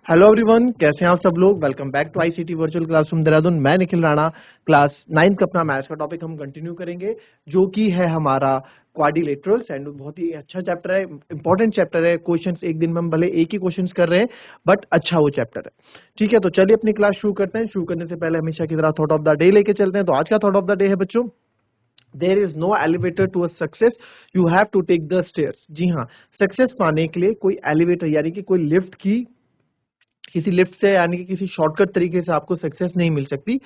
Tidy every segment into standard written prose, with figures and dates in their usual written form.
Hello everyone, कैसे हैं आप सब लोग। Welcome back to ICT virtual classroom Dehradun. मैं निखिल राणा। क्लास 9 का अपना मैथ्स का टॉपिक हम कंटिन्यू करेंगे, जो कि है हमारा क्वाड्रिलेटरल्स। एंड बहुत ही अच्छा चैप्टर है, इंपॉर्टेंट चैप्टर है। क्वेश्चंस एक दिन में हम भले एक ही क्वेश्चंस कर रहे हैं, बट अच्छा वो चैप्टर है। ठीक है, तो चलिए अपनी क्लास शुरू करते हैं। शुरू करने से पहले हमेशा की तरह थॉट ऑफ द डे लेके चलते हैं। तो आज का थॉट ऑफ द डे है बच्चों, there is no elevator to a success, you have to take the stairs. जी हाँ, सक्सेस पाने के लिए कोई एलिवेटर यानी कि कोई लिफ्ट की, किसी लिफ्ट से यानी कि किसी शॉर्टकट तरीके से आपको सक्सेस नहीं मिल सकती।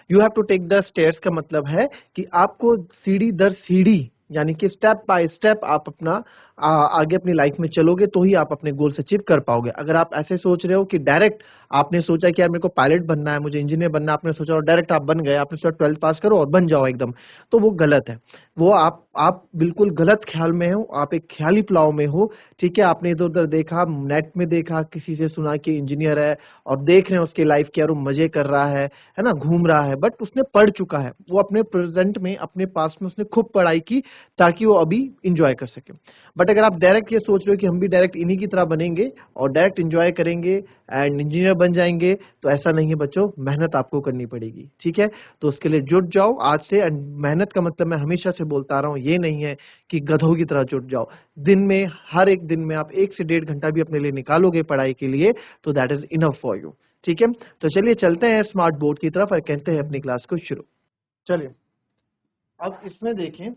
You have to take the stairs का मतलब है कि आपको सीढ़ी दर सीढ़ी यानी कि स्टेप बाय स्टेप आप अपना आगे अपनी लाइफ में चलोगे तो ही आप अपने गोल से अचीव कर पाओगे। अगर आप ऐसे सोच रहे हो कि डायरेक्ट आपने सोचा कि यार मेरे को पायलट बनना है, मुझे इंजीनियर बनना है, आपने सोचा और डायरेक्ट आप बन गए, आपने सोचा 12th पास करो और बन जाओ एकदम, तो वो गलत है। वो आप बिल्कुल गलत ख्याल में हो, आप एक ख्याली पुलाव में हो। ठीक है, आपने इधर उधर देखा, नेट में देखा, किसी से सुना कि इंजीनियर है और देख रहे हैं उसकी लाइफ की, यार वो मजे कर रहा है ना, घूम रहा है, बट उसने पढ़ चुका है। वो अपने प्रेजेंट में, अपने पास में उसने खूब पढ़ाई की ताकि वो अभी इंजॉय कर सके। बट अगर आप डायरेक्ट ये सोच रहे हो कि हम भी डायरेक्ट इन्हीं की तरह बनेंगे और डायरेक्ट इंजॉय करेंगे एंड इंजीनियर बन जाएंगे, तो ऐसा नहीं है बच्चों। मेहनत आपको करनी पड़ेगी। ठीक है, तो उसके लिए जुट जाओ आज से। एंड मेहनत का मतलब मैं हमेशा से बोलता आ रहा हूँ, ये नहीं है कि गधों की तरह जुट जाओ। दिन में, हर एक दिन में आप 1 से 1.5 घंटा भी अपने लिए निकालोगे पढ़ाई के लिए, तो that is enough for you. ठीक है, तो चलिए चलते हैं स्मार्ट बोर्ड की तरफ और कहते हैं अपनी क्लास को शुरू। चलिए, अब इसमें देखें,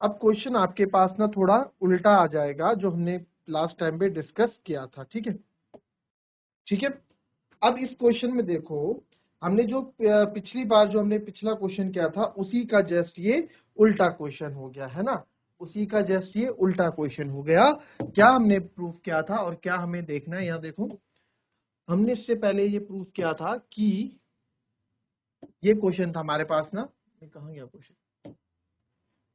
अब क्वेश्चन आपके पास ना थोड़ा उल्टा आ जाएगा जो हमने लास्ट टाइम पे डिस्कस किया था। ठीक है, ठीक है। अब इस क्वेश्चन में देखो, हमने जो पिछली बार जो हमने पिछला क्वेश्चन किया था उसी का जस्ट ये उल्टा क्वेश्चन हो गया है ना, उसी का जस्ट ये उल्टा क्वेश्चन हो गया। क्या हमने प्रूफ किया था और क्या हमें देखना है, यहाँ देखो। हमने इससे पहले ये प्रूफ किया था कि ये क्वेश्चन था हमारे पास ना, कहाँ गया क्वेश्चन।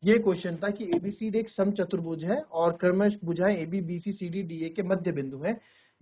ये क्वेश्चन था कि एबीसीडी एक समचतुर्भुज है और क्रमश भुजाएं एबी बीसी सीडी डीए के मध्य बिंदु है।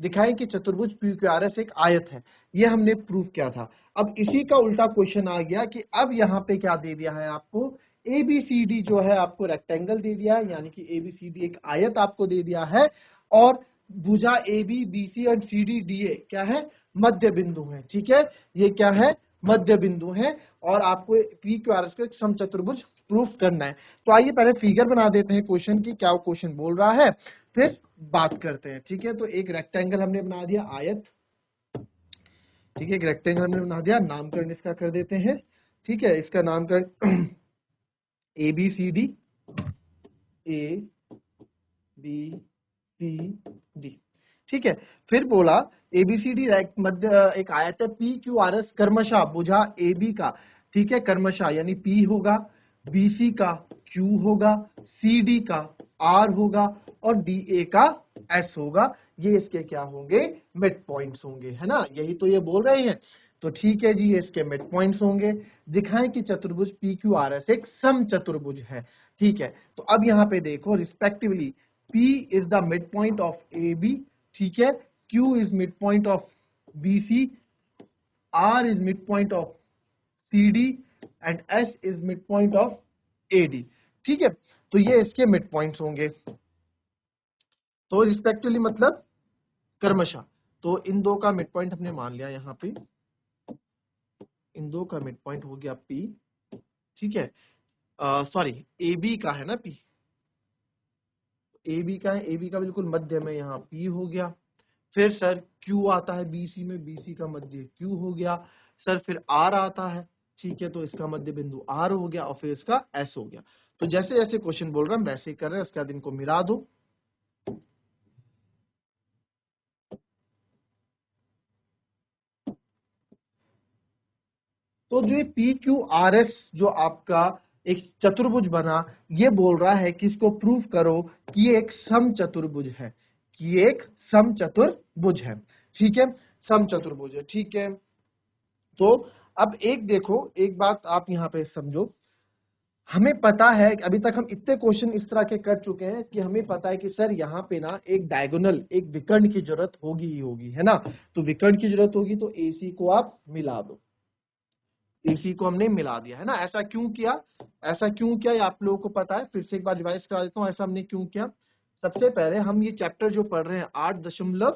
दिखाएं कि चतुर्भुज पीक्यूआरएस एक आयत है। ये हमने प्रूफ किया था। अब इसी का उल्टा क्वेश्चन आ गया कि अब यहाँ पे क्या दे दिया है आपको, एबीसीडी जो है आपको रेक्टेंगल दे दिया है, यानी कि एबीसीडी एक आयत आपको दे दिया है, और भुजा एबी बीसी और सीडी डीए क्या है, मध्य बिंदु है। ठीक है, ये क्या है, मध्य बिंदु है, और आपको पीक्यूआरएस को एक समचतुर्भुज प्रूफ करना है। तो आइए पहले फिगर बना देते हैं क्वेश्चन की, क्या वो क्वेश्चन बोल रहा है, फिर बात करते हैं। ठीक है, तो एक रेक्टेंगल हमने बना दिया, आयत। ठीक है, एक रेक्टेंगल हमने बना दिया, नामकरण इसका कर देते हैं। ठीक है, इसका नामकरण A B C D, A B C D. ठीक है, फिर बोला एबीसीडी मध्य एक आयत है, पी क्यू आर एस कर्मशः भुजा ए बी का। ठीक है, कर्मशः यानी पी होगा, बीसी का क्यू होगा, सीडी का आर होगा और डीए का एस होगा। ये इसके क्या होंगे, मिड पॉइंट्स होंगे, है ना, यही तो ये बोल रहे हैं। तो ठीक है जी, ये इसके मिड पॉइंट्स होंगे। दिखाएं कि चतुर्भुज पी क्यू आर एस एक सम चतुर्भुज है। ठीक है, तो अब यहाँ पे देखो, respectively P is the midpoint of AB, ठीक है, Q is midpoint of BC, R is midpoint of CD and S is midpoint of AD। ठीक है, तो ये इसके मिड पॉइंट्स होंगे। तो रिस्पेक्टिवली मतलब क्रमशः, तो इन दो का मिड पॉइंट हमने मान लिया यहाँ पे, इन दो का मिड पॉइंट हो गया P। ठीक है, सॉरी AB का है ना P, ए बी का है, ए बी का बिल्कुल मध्य में यहाँ पी हो गया। फिर सर क्यू आता है बीसी में, बीसी का मध्य क्यू हो गया। सर फिर आर आता है, ठीक है, तो इसका मध्य बिंदु आर हो गया और फिर इसका एस हो गया। तो जैसे जैसे क्वेश्चन बोल रहा हूं वैसे ही कर रहे हैं, उसके बाद इनको मिला दो। तो जो पी क्यू आर एस जो आपका एक चतुर्भुज बना, ये बोल रहा है कि इसको प्रूव करो कि ये एक सम चतुर्भुज है, कि ये एक सम चतुर्भुज है। ठीक है, सम चतुर्भुज है। ठीक है, तो अब एक देखो, एक बात आप यहाँ पे समझो, हमें पता है कि अभी तक हम इतने क्वेश्चन इस तरह के कर चुके हैं कि हमें पता है कि सर यहाँ पे ना एक डायगोनल, एक विकर्ण की जरूरत होगी ही होगी, है ना। तो विकर्ण की जरूरत होगी तो AC को आप मिला दो, AC को हमने मिला दिया, है ना। ऐसा क्यों किया, ऐसा क्यों किया, ये आप लोगों को पता है, फिर से एक बार रिवाइज करा देता हूँ ऐसा हमने क्यों किया। सबसे पहले हम ये चैप्टर जो पढ़ रहे हैं 8.9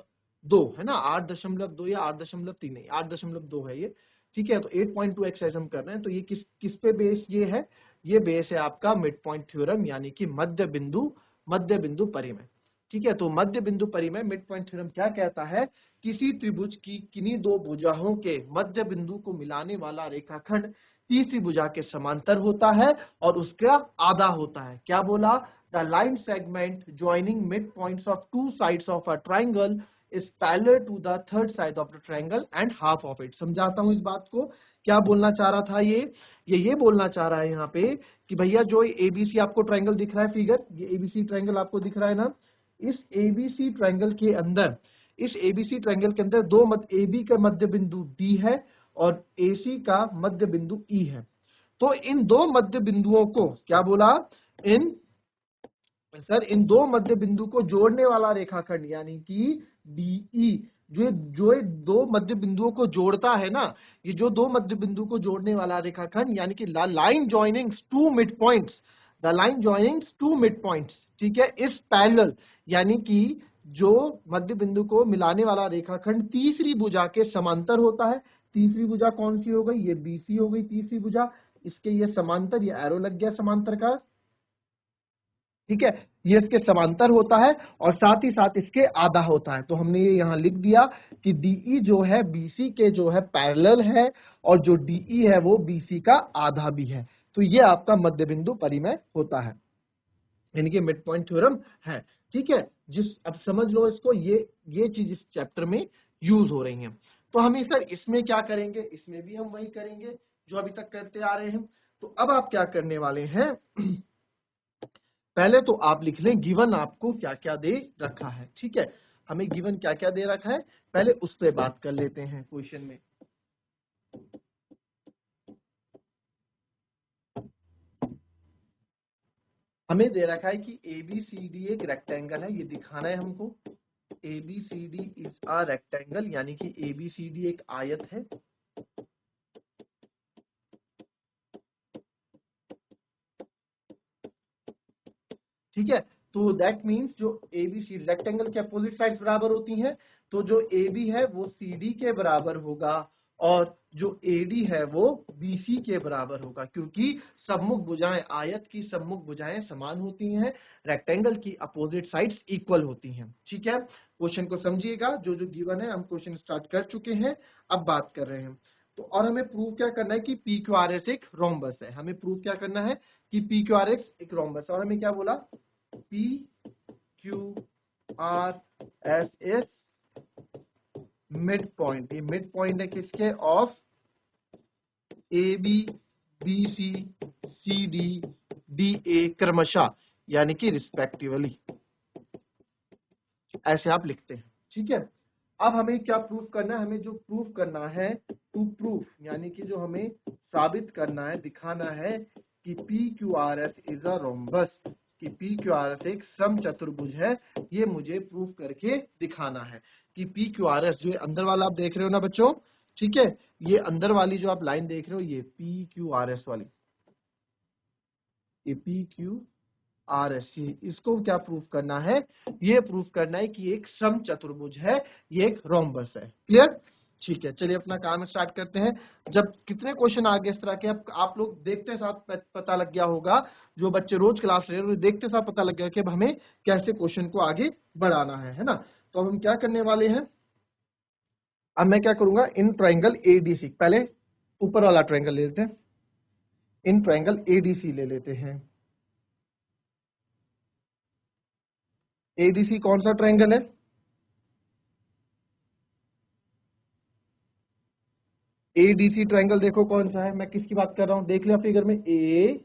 2 है ना, 8.2 या 8.3 नहीं, 8.2 है ये, ठीक है। तो 8.2 एक्सरसाइज हम कर रहे हैं। तो ये किस पे बेस ये है, ये बेस है आपका मिड पॉइंट थ्योरम यानी कि मध्य बिंदु परिमेय, ठीक है। तो मध्य बिंदु परिमेय मिड पॉइंट थ्योरम क्या कहता है, किसी त्रिभुज की किन्हीं दो भुजाओं के मध्य बिंदु को मिलाने वाला रेखाखंड तीसरी भुजा के समांतर होता है और उसका आधा होता है। क्या बोला, the line segment joining mid points of two sides of a triangle is parallel to the third side of the triangle and half of it. समझाता हूं इस बात को, क्या बोलना चाह रहा था ये बोलना चाह रहा है यहाँ पे कि भैया जो एबीसी आपको ट्राइंगल दिख रहा है फिगर, ये एबीसी ट्राइंगल आपको दिख रहा है ना, इस एबीसी ट्राइंगल के अंदर, इस एबीसी ट्राइंगल के अंदर दो मध्य, एबी का मध्य बिंदु डी है और एसी का मध्य बिंदु ई है। तो इन दो मध्य बिंदुओं को क्या बोला, इन दो मध्य बिंदु को जोड़ने वाला रेखाखंड यानी कि डीई, जो दो मध्य बिंदुओं को जोड़ता है ना, ये जो दो मध्य बिंदु को जोड़ने वाला रेखाखंड यानी कि line joining two mid points, the line joining two mid points, ठीक है, इस पैरेलल, यानी कि जो मध्य बिंदु को मिलाने वाला रेखाखंड तीसरी भुजा के समांतर होता है। तीसरी भुजा कौन सी हो गई, ये बीसी हो गई तीसरी भुजा, इसके ये समांतर, ये एरो लग गया समांतर का, ठीक है, ये इसके समांतर होता है और साथ ही साथ इसके आधा होता है। तो हमने ये यहां लिख दिया कि डीई जो है बीसी के जो है पैरेलल है और जो डीई है वो बीसी का आधा भी है। तो ये आपका मध्य बिंदु परिमेय होता है, यानी कि मिड पॉइंट थ्योरम है, ठीक है। अब समझ लो इसको, ये चीज इस चैप्टर में यूज हो रही है। तो हम सर इसमें क्या करेंगे, इसमें भी हम वही करेंगे जो अभी तक करते आ रहे हैं। तो अब आप क्या करने वाले हैं, पहले तो आप लिख लें गिवन आपको क्या क्या दे रखा है, ठीक है, हमें गिवन क्या क्या दे रखा है, पहले उस पर बात कर लेते हैं। क्वेश्चन में हमें दे रखा है कि एबीसीडी एक रेक्टेंगल है, ये दिखाना है हमको। एबीसीडी इज अ रेक्टेंगल, यानी कि एबीसीडी एक आयत है, ठीक है। तो दैट मीन्स जो एबीसी रेक्टेंगल के अपोजिट साइड्स बराबर होती हैं, तो जो एबी है वो सीडी के बराबर होगा और जो एडी है वो बीसी के बराबर होगा, क्योंकि सम्मुख भुजाएं, आयत की सम्मुख भुजाएं समान होती हैं, रेक्टेंगल की अपोजिट साइड्स इक्वल होती हैं, ठीक है। क्वेश्चन को समझिएगा, जो जो गिवन है हम क्वेश्चन स्टार्ट कर चुके हैं, अब बात कर रहे हैं। तो और हमें प्रूव क्या करना है कि पी क्यू आर एस एक रोम्बस है, हमें प्रूव क्या करना है कि पी क्यू आर एस एक रोम्बस है। और हमें क्या बोला, P Q R S is mid point, ये मिड पॉइंट है किसके, of A B, B C, C D, D A क्रमशः, यानी कि रिस्पेक्टिवली, ऐसे आप लिखते हैं, ठीक है। अब हमें क्या प्रूफ करना है, हमें जो प्रूफ करना है, टू प्रूफ, यानी कि जो हमें साबित करना है, दिखाना है कि P Q R S is a rhombus, कि पी क्यू आर एस एक समचतुर्भुज है, ये मुझे प्रूफ करके दिखाना है कि पी क्यू आर एस, जो अंदर वाला आप देख रहे हो ना बच्चों, ठीक है, ये अंदर वाली जो आप लाइन देख रहे हो, ये पी क्यू आर एस वाली, ये पी क्यू आर एस, इसको क्या प्रूफ करना है, ये प्रूफ करना है कि एक समचतुर्भुज है, ये एक रोम्बस है। क्लियर, ठीक है, चलिए अपना काम स्टार्ट करते हैं। जब कितने क्वेश्चन आगे इस तरह के आप लोग देखते साथ पता लग गया होगा, जो बच्चे रोज क्लास ले रहे हैं देखते साथ पता लग गया कि अब हमें कैसे क्वेश्चन को आगे बढ़ाना है ना। तो अब हम क्या करने वाले हैं, अब मैं क्या करूंगा, इन ट्राइंगल एडीसी, पहले ऊपर वाला ट्राइंगल ले लेते हैं, इन ट्राइंगल एडीसी ले लेते हैं। एडीसी कौन सा ट्राइंगल है, एडीसी ट्राइंगल देखो कौन सा है, मैं किसकी बात कर रहा हूं, देख लिया फिगर में, ए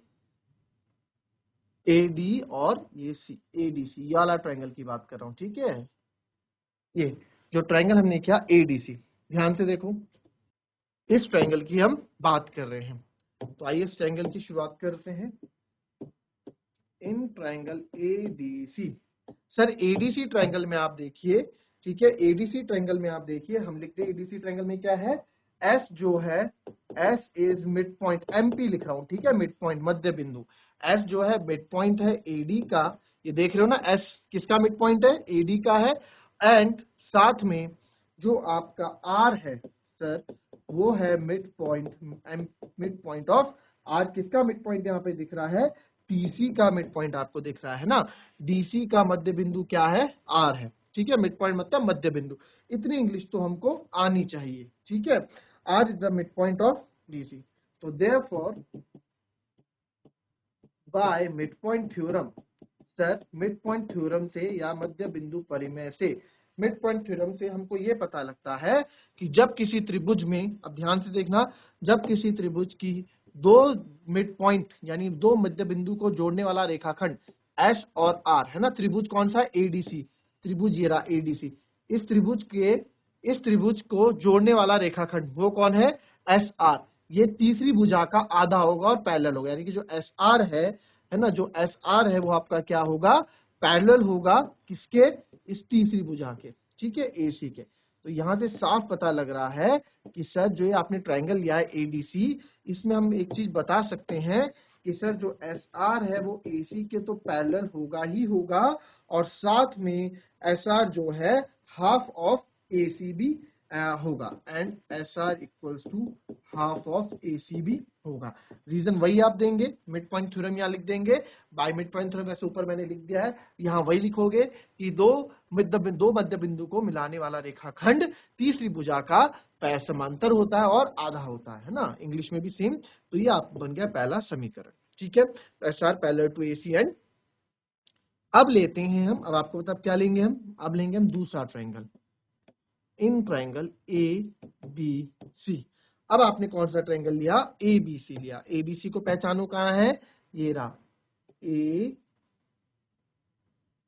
एडी और ये सी, एडीसी, ये वाला ट्राइंगल की बात कर रहा हूं, ठीक है। ये जो ट्राइंगल हमने किया एडीसी, ध्यान से देखो, इस ट्राइंगल की हम बात कर रहे हैं। तो आइए इस ट्राइंगल की शुरुआत करते हैं। In triangle ADC, sir ADC triangle में आप देखिए, ठीक है, एडीसी ट्राइंगल में आप देखिए, हम लिखते हैं एडीसी ट्राइंगल में क्या है, एस जो है, S is mid point, MP लिख रहा हूं, ठीक है, मिड पॉइंट मध्य बिंदु, एस जो है मिड पॉइंट है एडी का, ये देख रहे हो ना, एस किसका मिड पॉइंट है, एडी का है, एंड साथ में जो आपका आर है सर वो है मिड पॉइंट ऑफ आर। किसका मिड पॉइंट यहाँ पे दिख रहा है? टीसी का मिड पॉइंट आपको दिख रहा है ना। डीसी का मध्य बिंदु क्या है? आर है। ठीक है, मिड पॉइंट मतलब मध्य बिंदु। इतनी इंग्लिश तो हमको आनी चाहिए। ठीक है, R is the mid point of DC. तो therefore by mid point theorem, sir mid point theorem से या मध्य बिंदु परिमेय से, मिड पॉइंट थ्योरम से हमको ये पता लगता है कि जब किसी त्रिभुज में, अब ध्यान से देखना, जब किसी त्रिभुज की दो मिड पॉइंट यानी दो मध्य बिंदु को जोड़ने वाला रेखाखंड एस और आर है ना, त्रिभुज कौन सा है? एडीसी त्रिभुज, ये रहा एडीसी। इस त्रिभुज को जोड़ने वाला रेखाखंड वो कौन है? S are. ये तीसरी भुजा का आधा होगा और पैरेलल होगा, यानी कि जो एस आर है ना, जो एस आर है वो आपका क्या होगा? पैरेलल होगा किसके? इस तीसरी भुजा के। ठीक है, एसी के। तो यहां से साफ पता लग रहा है कि सर जो ये आपने ट्रायंगल लिया है एडीसी, इसमें हम एक चीज बता सकते हैं कि सर जो एस आर है वो एसी के तो पैरेलल होगा ही होगा, और साथ में एस आर जो है हाफ ऑफ एसी भी होगा, and S R equals to half of AC भी होगा। रीजन वही आप देंगे, मिड पॉइंट थ्योरम यहाँ लिख देंगे। बाय मिड पॉइंट थ्योरम ऐसे ऊपर मैंने लिख दिया है, यहाँ वही लिखोगे कि दो मध्य बिंदु को मिलाने वाला रेखाखंड तीसरी भुजा का समांतर होता है और आधा होता है ना, इंग्लिश में भी सेम। तो ये आप बन गया पहला समीकरण। ठीक है, S R parallel to AC. And अब लेते हैं हम, अब आपको बता क्या लेंगे हम, अब लेंगे हम दूसरा triangle, in triangle A B C. अब आपने कौन सा ट्रायंगल लिया? ए बी सी लिया। ए बी सी को पहचानो कहाँ है? ये रहा ए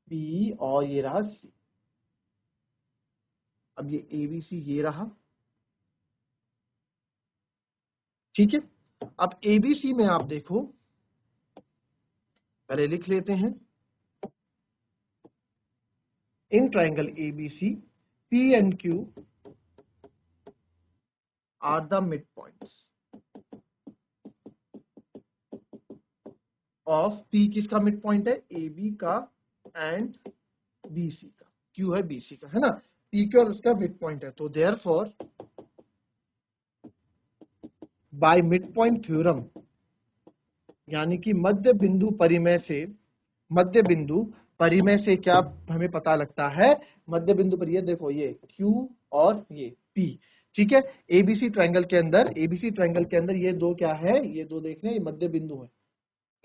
बी और ये रहा सी। अब ये ए बी सी ये रहा। ठीक है, अब ए बी सी में आप देखो, पहले लिख लेते हैं, in triangle A B C P and Q R the mid points of P. किसका मिड पॉइंट है? ए बी का एंड बी सी का। क्यू है बी सी का, है ना, पी क्यू और उसका मिड पॉइंट है। तो therefore by mid point theorem, यानी कि मध्य बिंदु परिमेय से, मध्य बिंदु परिमेय से क्या हमें पता लगता है? मध्य बिंदु पर ये देखो, ये Q और ये P। ठीक है, एबीसी ट्रायंगल के अंदर, एबीसी ट्रायंगल के अंदर ये दो क्या है? ये दो देख रहे हैं, ये मध्य बिंदु है।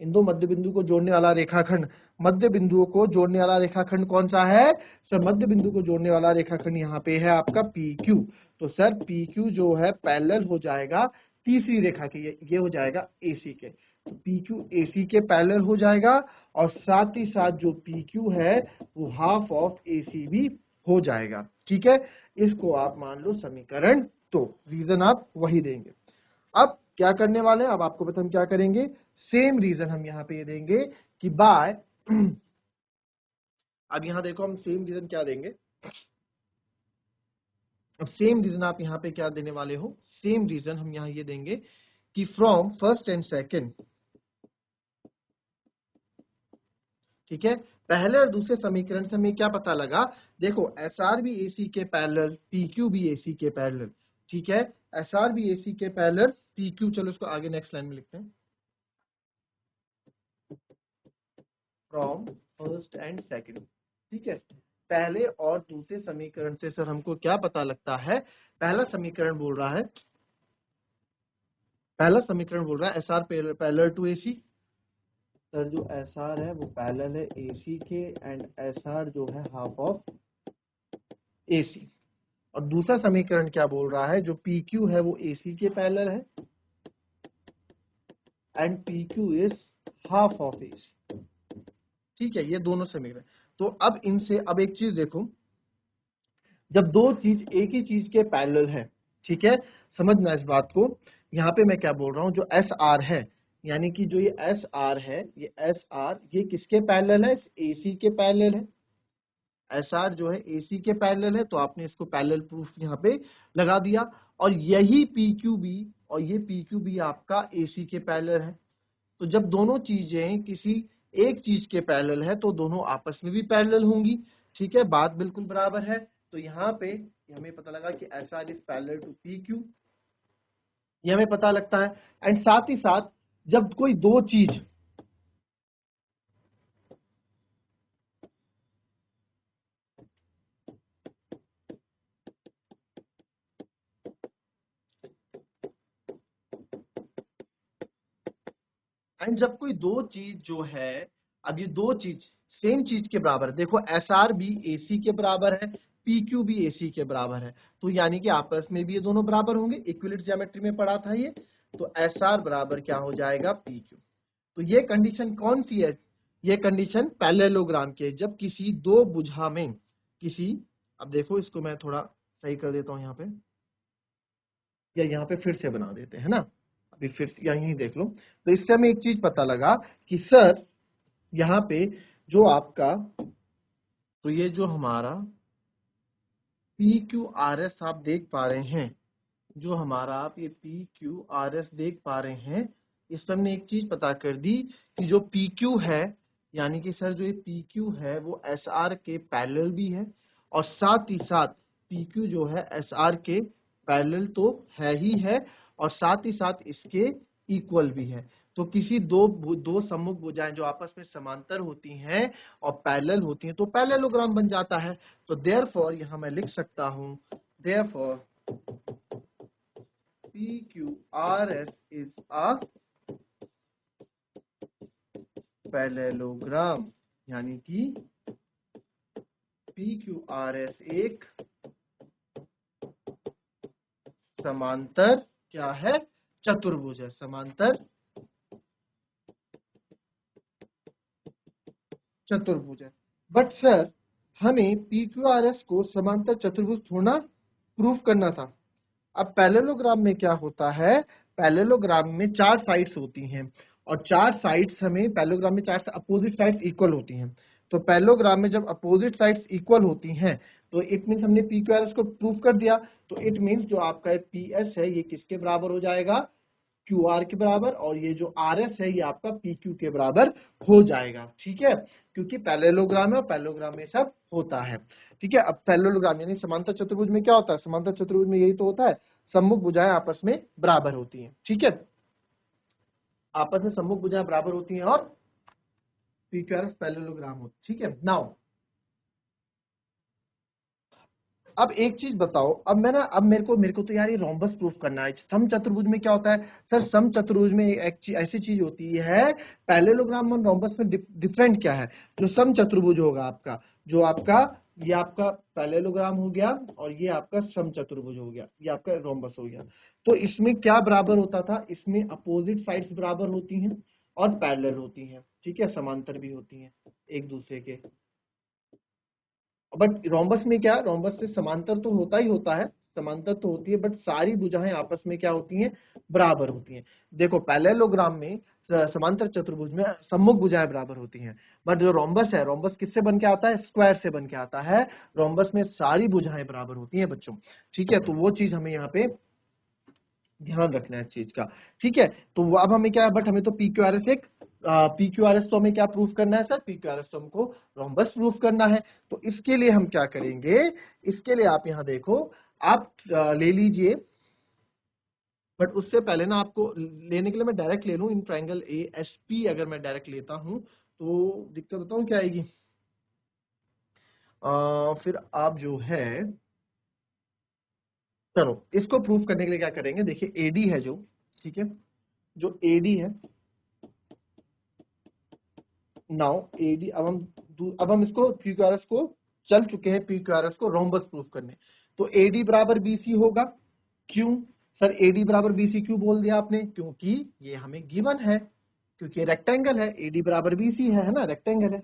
इन दो मध्य बिंदु को जोड़ने वाला रेखाखंड, मध्य बिंदुओं को जोड़ने वाला रेखाखंड कौन सा है? सर मध्य बिंदु को जोड़ने वाला रेखाखंड यहाँ पे है आपका पी क्यू। तो सर पी क्यू जो है पैरेलल हो जाएगा तीसरी रेखा के, ये हो जाएगा एसी के। तो पी क्यू एसी के पैरेलल हो जाएगा, और साथ ही साथ जो पी क्यू है वो हाफ ऑफ एसी भी हो जाएगा। ठीक है, इसको आप मान लो समीकरण। तो रीजन आप वही देंगे। अब क्या करने वाले हैं? अब आपको पता हम क्या करेंगे, सेम रीजन हम यहाँ पे देंगे कि बाय अब यहाँ देखो हम सेम रीजन क्या देंगे। अब सेम रीजन आप यहाँ पे क्या देने वाले हो? सेम रीजन हम यहाँ ये देंगे कि फ्रॉम फर्स्ट एंड सेकंड, ठीक है, पहले और दूसरे समीकरण से हमें क्या पता लगा? देखो एस आर भी एसी के पैरेलल, पी क्यू भी एसी के पैरेलल। ठीक है, एस आर भी एसी के पैरेलल, पी क्यू, चलो इसको आगे नेक्स्ट लाइन में लिखते हैं, फ्रॉम फर्स्ट एंड सेकंड। ठीक है, पहले और दूसरे समीकरण से सर हमको क्या पता लगता है? पहला समीकरण बोल रहा है, S R parallel to AC. Sir जो एस आर है वो पैरेलल है एसी के, एंड एस आर जो है हाफ ऑफ एसी। और दूसरा समीकरण क्या बोल रहा है? जो पी क्यू है वो एसी के पैरेलल है, and P Q is half of AC. ठीक है, ये दोनों समीकरण। तो अब इनसे, अब एक चीज देखो, जब दो चीज एक ही चीज के पैरेलल है, ठीक है, समझना इस बात को। यहाँ पे मैं क्या बोल रहा हूँ, जो एस आर है, यानी कि जो ये एस आर है, ये एस आर ये किसके पैरेलल है? एसी के पैरेलल है। एस आर जो है एसी के पैरेलल है, तो आपने इसको पैरेलल प्रूफ यहाँ पे लगा दिया। और यही पी क्यू बी, और ये पी क्यू बी आपका एसी के पैरेलल है। तो जब दोनों चीजें किसी एक चीज के पैरेलल है तो दोनों आपस में भी पैरेलल होंगी। ठीक है, बात बिल्कुल बराबर है। तो यहाँ पे ये हमें पता लगा कि S R is parallel to P Q, ये हमें पता लगता है। एंड साथ ही साथ जब कोई दो चीज एंड जब कोई दो चीज जो है, अब ये दो चीज सेम चीज के बराबर है, देखो एस आर भी ए सी के बराबर है, पी क्यू भी ए सी के बराबर है, तो यानी कि आपस में भी ये दोनों बराबर होंगे। इक्विलिट ज्योमेट्री में पढ़ा था ये, तो एस आर बराबर क्या हो जाएगा, पी क्यू। तो ये कंडीशन कौन सी है, ये कंडीशन पैरेललोग्राम की है। जब किसी दो भुजा में किसी, अब देखो इसको मैं थोड़ा सही कर देता हूं यहाँ पे, या यहाँ पे फिर से बना देते हैं ना, अभी फिर से यहीं देख लो। तो इससे हमें एक चीज पता लगा कि सर यहाँ पे जो आपका, तो ये जो हमारा पी क्यू आर एस आप देख पा रहे हैं, जो हमारा आप ये पी क्यू आर एस देख पा रहे हैं, इसमें हमने एक चीज पता कर दी कि जो पी क्यू है, यानी कि सर जो ये पी क्यू है वो एस आर के पैरेलल भी है, और साथ ही साथ पी क्यू जो है एस आर के पैरेलल तो है ही है, और साथ ही साथ इसके इक्वल भी है। तो किसी दो सम्मुख भुजाएं जो आपस में समांतर होती हैं और पैरेलल होती हैं तो पैरेललोग्राम बन जाता है। तो देयरफॉर यहां मैं लिख सकता हूं, therefore PQRS is a parallelogram, यानी कि PQRS एक समांतर क्या है, चतुर्भुज है, समांतर चतुर्भुज है। बट सर हमें PQRS को समांतर चतुर्भुज थोड़ा प्रूफ करना था। अब पैरेललोग्राम में क्या होता है, पैरेललोग्राम में चार साइड्स होती हैं, और चार साइड्स हमें पैरेललोग्राम में चार अपोजिट साइड्स इक्वल होती हैं। तो पैरेललोग्राम में जब अपोजिट साइड्स इक्वल होती हैं तो इट मीन्स हमने पी क्यू आर एस को प्रूफ कर दिया। तो इट मीन्स जो आपका पी एस है ये किसके बराबर हो जाएगा, क्यू आर के बराबर, और ये जो आर एस है ये आपका पी क्यू के बराबर हो जाएगा। ठीक है, क्योंकि पैरेललोग्राम है और पैरेललोग्राम में सब होता है। ठीक है, अब पैरेललोग्राम यानी समांतर चतुर्भुज में क्या होता है, समांतर चतुर्भुज में यही तो होता है, सम्मुख भुजाएं आपस में बराबर होती हैं। ठीक है, आपस में सम्मुख भुजाएं बराबर होती हैं और PQRS पैरेललोग्राम होता है। ठीक है, नाउ अब एक चीज बताओ, अब मैं ना, अब मेरे को तो यार ये रोम्बस प्रूफ करना है। सम चतुर्भुज में क्या होता है सर, सम चतुर्भुज में एक ऐसी चीज होती है, पैरेललोग्राम और रोम्बस में डिफरेंट क्या है। जो सम चतुर्भुज होगा आपका, जो आपका ये आपका पैरेललोग्राम हो गया और ये आपका सम चतुर्भुज हो गया, ये आपका रोम्बस हो गया। तो इसमें क्या बराबर होता था, इसमें अपोजिट साइड्स बराबर होती हैं और पैरेलल होती हैं। ठीक है, समांतर भी होती हैं एक दूसरे के। बट रोम्बस में क्या, रोम्बस में समांतर तो होता ही होता है, समांतर तो होती है, बट सारी भुजाएं आपस में क्या होती हैं, बराबर होती हैं। देखो पैरेललोग्राम में समांतर चतुर्भुज में सम्मुख भुजाएं बराबर होती हैं, बट जो रोम्बस है, रोम्बस किससे बन के आता है, स्क्वायर से बन के आता है। रोम्बस में सारी भुजाएं बराबर होती हैं बच्चों। ठीक है, तो वो चीज हमें यहाँ पे ध्यान रखना है इस चीज का। ठीक है, तो अब हमें क्या, बट हमें तो PQRS एक PQRS तो हमें क्या प्रूफ करना है सर, PQRS तो हमको रोम्बस प्रूफ करना है। तो इसके लिए हम क्या करेंगे, इसके लिए आप यहाँ देखो, आप ले लीजिए, बट उससे पहले ना आपको लेने के लिए मैं डायरेक्ट ले लूं, इन ट्राइंगल ASP अगर मैं डायरेक्ट लेता हूं तो दिक्कत बताऊं क्या आएगी। फिर आप जो है, चलो इसको प्रूफ करने के लिए क्या करेंगे, देखिए AD है जो, ठीक है, जो AD है, नाउ एडी, अब हम इसको PQRS को चल चुके हैं, PQRS को रोम्बस प्रूफ करने। तो AD बराबर BC होगा। क्यों सर AD बराबर BC क्यों बोल दिया आपने, क्योंकि ये हमें गिवन है, क्योंकि रेक्टेंगल है, AD बराबर BC है ना, रेक्टेंगल है,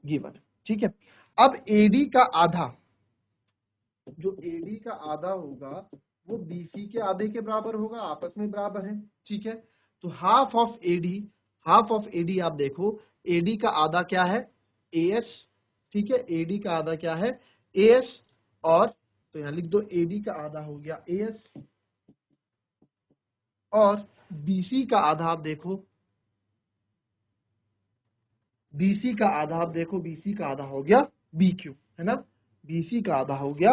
गिवन है। ठीक है, अब AD का आधा, जो AD का आधा होगा वो BC के आधे के बराबर होगा, आपस में बराबर है। ठीक है, तो half of AD, half of AD आप देखो, AD का आधा क्या है, AS। ठीक है, AD का आधा क्या है, AS, और तो यहां लिख दो AD का आधा हो गया AS, और BC का आधा आप देखो, BC का आधा आप देखो, BC का आधा हो गया BQ, है ना। BC का आधा हो गया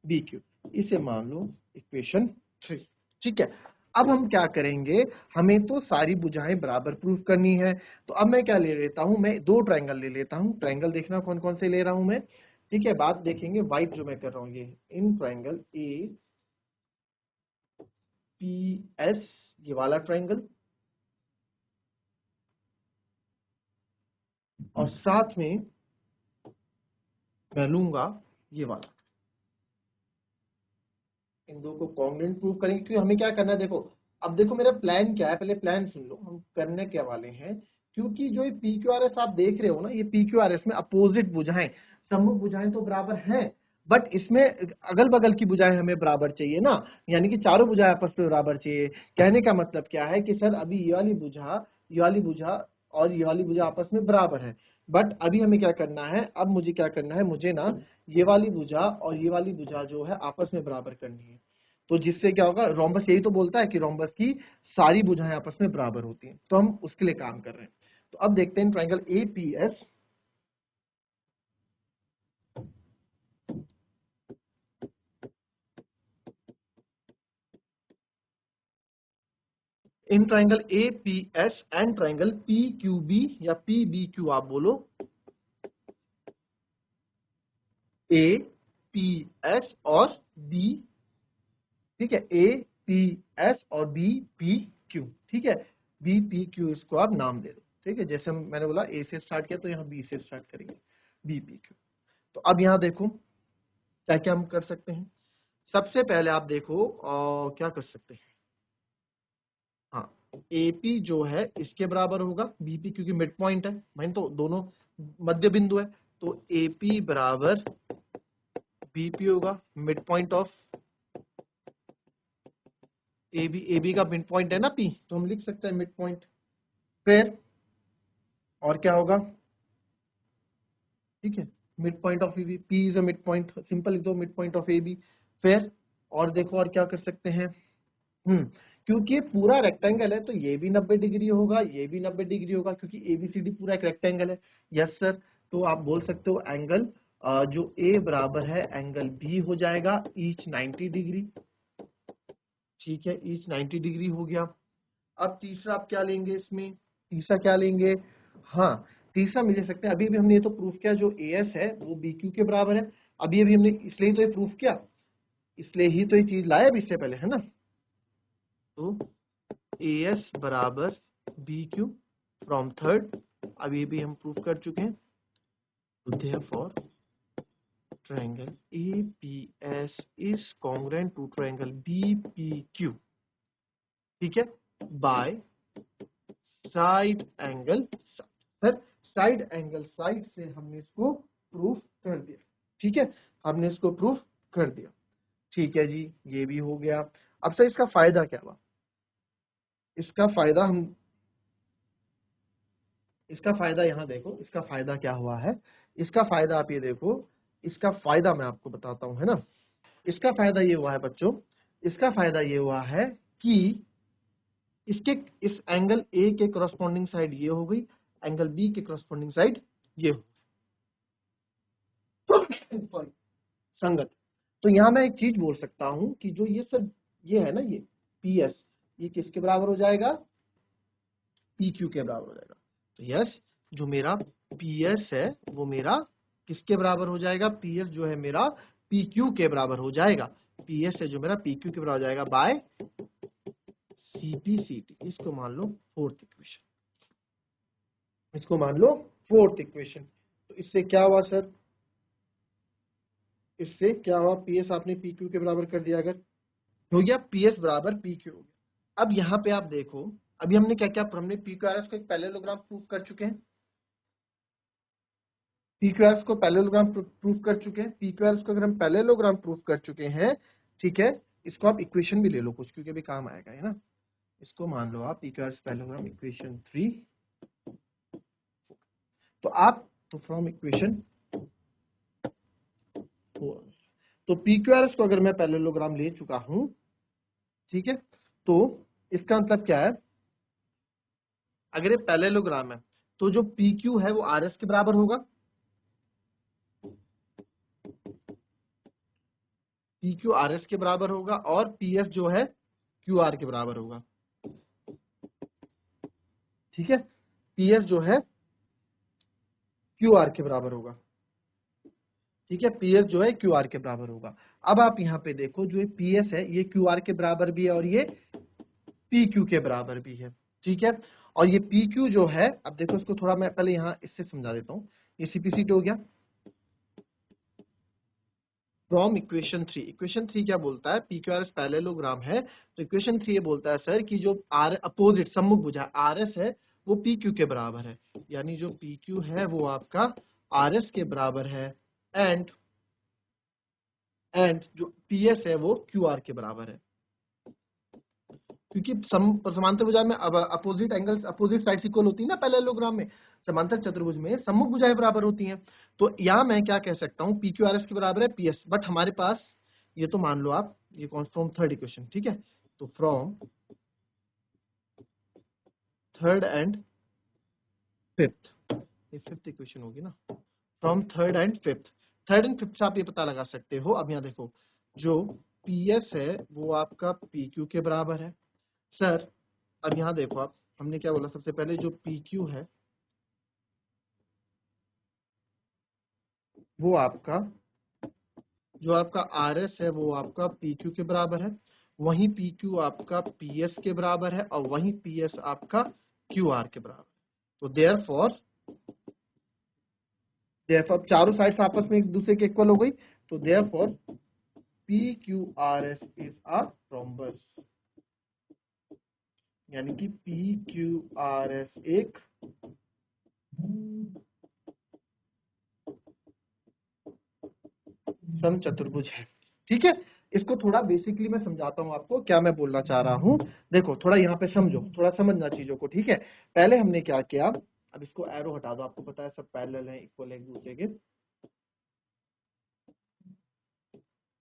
BQ। इसे मान लो इक्वेशन 3। ठीक है, अब हम क्या करेंगे, हमें तो सारी भुजाएं बराबर प्रूफ करनी है। तो अब मैं क्या ले लेता हूं, मैं दो ट्रायंगल ले लेता हूं। ट्रायंगल देखना कौन कौन से ले रहा हूं मैं। ठीक है, बात देखेंगे वाइट जो मैं कर रहा हूं, ये इन ट्रायंगल APS, ये वाला ट्रायंगल, और साथ में मैं लूंगा ये वाला। इन दो को कॉन्ग्रुएंट प्रूफ करेंगे, क्योंकि हमें क्या करना है, देखो अब देखो मेरा प्लान क्या है, पहले प्लान सुन लो हम करने क्या वाले हैं। क्योंकि जो ये PQRS आप देख रहे हो ना, ये PQRS में अपोजिट भुजाएं, सम्मुख भुजाएं तो बराबर हैं, बट इसमें अगल बगल की भुजाएं हमें बराबर चाहिए ना, यानी कि चारों भुजाएं आपस में बराबर चाहिए। कहने का मतलब क्या है कि सर अभी ये वाली भुजा, ये वाली भुजा और ये वाली भुजा आपस में बराबर है, बट अभी हमें क्या करना है, अब मुझे क्या करना है, मुझे ना ये वाली भुजा और ये वाली भुजा जो है आपस में बराबर करनी है। तो जिससे क्या होगा, रोम्बस यही तो बोलता है कि रोम्बस की सारी भुजाएं आपस में बराबर होती हैं, तो हम उसके लिए काम कर रहे हैं। तो अब देखते हैं triangle APS, in triangle APS and triangle PQB या PBQ आप बोलो, APS और B, ठीक है, APS और BPQ, ठीक है, BPQ इसको आप नाम दे दो। ठीक है, जैसे मैंने बोला A से स्टार्ट किया तो यहाँ B से स्टार्ट करेंगे, BPQ। तो अब यहाँ देखो क्या क्या हम कर सकते हैं। सबसे पहले आप देखो क्या कर सकते हैं, हाँ, AP जो है इसके बराबर होगा BP, क्योंकि मिड पॉइंट है, मैंने तो दोनों मध्य बिंदु है, तो AP बराबर BP होगा, मिड पॉइंट ऑफ AB का मिड पॉइंट है ना P, तो हम लिख सकते हैं मिड पॉइंट। फिर और क्या होगा, ठीक है, mid point of AB, P is a mid point, simple लिख दो मिड पॉइंट ऑफ AB। फिर और देखो और क्या कर सकते हैं, क्योंकि ये पूरा रेक्टेंगल है तो ये भी 90 डिग्री होगा, ये भी 90 डिग्री होगा, क्योंकि ABCD पूरा एक रेक्टेंगल है। यस सर, तो आप बोल सकते हो एंगल जो A बराबर है एंगल B हो जाएगा ईच 90 डिग्री। ठीक है, ईच 90 डिग्री हो गया। अब तीसरा आप क्या लेंगे इसमें, तीसरा क्या लेंगे, हाँ तीसरा मिल सकते हैं। अभी भी हमने ये तो प्रूफ किया जो AS है वो BQ के बराबर है, अभी अभी हमने इसलिए तो ये प्रूफ किया, इसलिए ही तो ये चीज लाया अभी इससे पहले, है ना। तो AS बराबर BQ फ्रॉम थर्ड, अभी भी हम प्रूफ कर चुके हैं। तो therefore triangle APS is congruent to triangle BPQ, ठीक है, by side angle. Sir side angle side से हमने इसको प्रूफ कर दिया, ठीक है, हमने इसको प्रूफ कर दिया। ठीक है जी, ये भी हो गया। अब सर इसका फायदा क्या हुआ, इसका फायदा हम, इसका फायदा यहाँ देखो, इसका फायदा क्या हुआ है, इसका फायदा आप ये देखो, इसका फायदा मैं आपको बताता हूं, है ना। इसका फायदा ये हुआ है बच्चों, इसका फायदा ये हुआ है कि इसके इस एंगल ए के करस्पॉन्डिंग साइड ये हो गई, एंगल बी के करस्पॉन्डिंग साइड ये हो सॉरी संगत। तो यहां मैं एक चीज बोल सकता हूं कि जो ये सब ये है ना, ये PS, ये किसके बराबर हो जाएगा, PQ के बराबर हो जाएगा। तो यस, जो मेरा PS है वो मेरा किसके बराबर हो जाएगा, PS जो है मेरा PQ के बराबर हो जाएगा, PS है जो मेरा PQ के बराबर हो जाएगा बाय CPCT। इसको मान लो फोर्थ इक्वेशन, इसको मान लो फोर्थ इक्वेशन। तो इससे क्या हुआ सर, इससे क्या हुआ, PS आपने PQ के बराबर कर दिया, अगर हो गया PS बराबर PQ हो गया। अब यहाँ पे आप देखो, अभी हमने क्या क्या, हमने PQRS को एक पैरेललोग्राम प्रूफ कर चुके हैं, PQRS को पैरेललोग्राम प्रूफ कर चुके हैं, PQRS को अगर हम पैरेललोग्राम प्रूफ कर चुके हैं, ठीक है, इसको आप इक्वेशन भी ले लो कुछ, क्योंकि अभी काम आएगा, है ना। इसको मान लो आप PQRS पैरेललोग्राम इक्वेशन 3। तो आप, तो फ्रॉम इक्वेशन 4, तो PQRS को अगर मैं पैरेललोग्राम ले चुका हूं, ठीक है, तो इसका मतलब क्या है, अगर ये पैरेललोग्राम है तो जो PQ है वो RS के बराबर होगा, पी क्यू आर एस के बराबर होगा और पी एस जो है क्यू आर के बराबर होगा। ठीक है, पी एस जो है क्यू आर के बराबर होगा। ठीक है, पी एस जो है क्यू आर के बराबर होगा। अब आप यहाँ पे देखो, जो ये पी एस है ये क्यू आर के बराबर भी है और ये पी क्यू के बराबर भी है। ठीक है, और ये पी क्यू जो है, अब देखो इसको थोड़ा मैं पहले यहाँ इससे समझा देता हूँ। ये सीपीसीटी हो गया। फ्रॉम इक्वेशन 3, इक्वेशन 3 क्या बोलता है, P Q R S parallelogram है, तो इक्वेशन 3 ये बोलता है सर कि जो आर अपोजिट सम्मुख भुजा आर एस है वो पी क्यू के बराबर है, यानी जो पी क्यू है वो आपका आर एस के बराबर है, एंड जो पी एस है वो क्यू आर के बराबर है। क्योंकि समांतर भुजा में अब opposite angles opposite sides equal होती है ना पैरेललोग्राम में, समांतर चतुर्भुज में सम्मुख भुजाएं बराबर होती हैं। तो यहाँ मैं क्या कह सकता हूँ, पी क्यू आर एस के बराबर है पी एस, बट हमारे पास ये तो मान लो आप, ये कौन फ्रॉम थर्ड इक्वेशन, ठीक है, तो फ्रॉम थर्ड एंड फिफ्थ, ये फिफ्थ इक्वेशन होगी ना, from third and fifth, third and fifth से आप ये पता लगा सकते हो। अब यहाँ देखो, जो पी एस है वो आपका पी क्यू के बराबर है सर। अब यहाँ देखो आप, हमने क्या बोला, सबसे पहले जो पी क्यू है वो आपका, जो आपका आर एस है वो आपका पी क्यू के बराबर है, वहीं पी क्यू आपका पी एस के बराबर है और वहीं पी एस आपका क्यू आर के बराबर। तो देयरफॉर चारों साइड्स आपस में एक दूसरे के इक्वल हो गई, तो therefore P Q R S is a rhombus, यानी कि पी क्यू आर एस एक समचतुर्भुज है। ठीक है, इसको थोड़ा बेसिकली मैं समझाता हूं आपको क्या मैं बोलना चाह रहा हूं। देखो थोड़ा यहाँ पे समझो, थोड़ा समझना चीजों को। ठीक है, पहले हमने क्या किया, अब इसको एरो हटा दो, आपको पता है सब पैरेलल है, इक्वल है एक दूसरे के।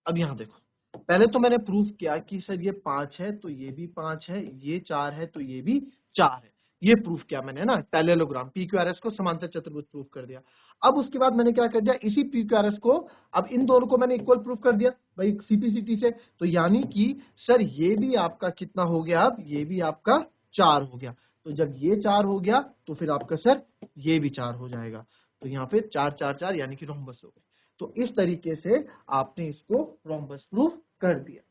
अब यहाँ देखो, पहले तो मैंने प्रूफ किया कि सर ये 5 है तो ये भी 5 है, ये 4 है तो ये भी 4 है, ये प्रूफ किया मैंने ना, parallelogram P Q R S को समांतर चतुर्भुज प्रूफ कर दिया। अब उसके बाद मैंने क्या कर दिया, इसी पी क्यू आर एस को अब इन दोनों को मैंने इक्वल प्रूफ कर दिया भाई सीपीसीटी से, तो यानी कि सर ये भी आपका कितना हो गया, अब ये भी आपका 4 हो गया। तो जब ये 4 हो गया तो फिर आपका सर ये भी 4 हो जाएगा, तो यहाँ पे 4 4 4 यानी कि रोम्बस हो गए। तो इस तरीके से आपने इसको रोम्बस प्रूफ कर दिया।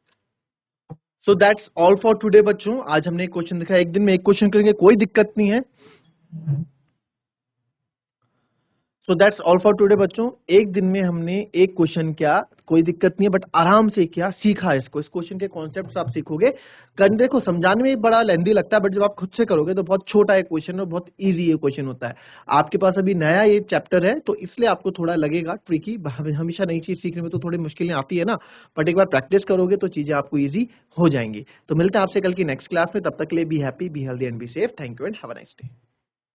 So that's all for today बच्चों, आज हमने एक क्वेश्चन दिखाया, एक दिन में एक क्वेश्चन करेंगे, कोई दिक्कत नहीं है। So that's all for today बच्चों, एक दिन में हमने एक क्वेश्चन किया, कोई दिक्कत नहीं है, बट आराम से किया, सीखा इसको, इस क्वेश्चन के कॉन्सेप्ट्स आप सीखोगे। कंधे को समझाने में बड़ा लेंदी लगता है, बट जब आप खुद से करोगे तो बहुत छोटा है क्वेश्चन और बहुत इजी ये क्वेश्चन होता है। आपके पास अभी नया ये चैप्टर है तो इसलिए आपको थोड़ा लगेगा ट्रिकी, हमेशा नई चीज सीखने में तो थोड़ी मुश्किलें आती है ना, बट एक बार प्रैक्टिस करोगे तो चीजें आपको ईजी हो जाएंगी। तो मिलते हैं आपसे कल की नेक्स्ट क्लास में, तब तक के लिए be happy, be healthy and be safe. Thank you and have a nice day.